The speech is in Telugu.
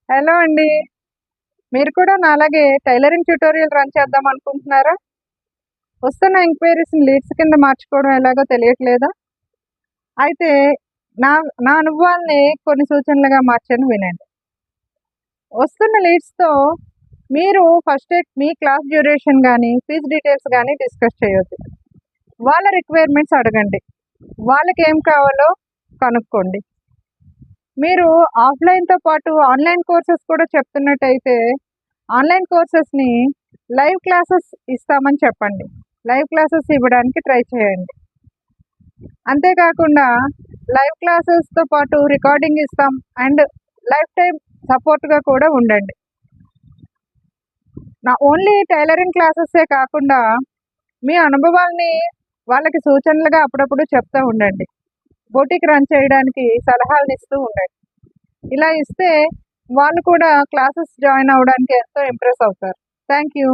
హలో అండి. మీరు కూడా నాలాగే టైలరింగ్ ట్యుటోరియల్ రన్ చేద్దాం అనుకుంటున్నారా? వస్తున్న ఎంక్వైరీస్‌ని లీడ్స్ కింద మార్చుకోవడం ఎలాగో తెలియట్లేదా? అయితే నా నా అనుభవాల్ని కొన్ని సూచనలుగా మార్చాను వినండి. వస్తున్న లీడ్స్‌తో మీరు ఫస్టే మీ క్లాస్ డ్యూరేషన్ గానీ, ఫీజ్ డీటెయిల్స్ గానీ డిస్కస్ చేయొద్దు. వాళ్ళ రిక్వైర్మెంట్స్ అడగండి. వాళ్ళకేం కావాలో కనుక్కోండి. మీరు ఆఫ్‌లైన్‌తో పాటు ఆన్‌లైన్ కోర్సెస్ కూడా చెప్తున్నట్టయితే, ఆన్‌లైన్ కోర్సెస్‌ని లైవ్ క్లాసెస్ ఇస్తామని చెప్పండి. లైవ్ క్లాసెస్ ఇవ్వడానికి ట్రై చేయండి. అంతేకాకుండా లైవ్ క్లాసెస్‌తో పాటు రికార్డింగ్ ఇస్తాం అండ్ లైఫ్ టైమ్ సపోర్ట్‌గా కూడా ఉండండి. ఓన్లీ టైలరింగ్ క్లాసెసే కాకుండా మీ అనుభవాల్ని వాళ్ళకి సూచనలుగా అప్పుడప్పుడు చెప్తూ ఉండండి. బొటిక్ రన్ చేయడానికి సలహాలనిస్తూ ఉండండి. ఇలా ఇస్తే వాళ్ళు కూడా క్లాసెస్ జాయిన్ అవ్వడానికి ఎంతో ఇంప్రెస్ అవుతారు. Thank you.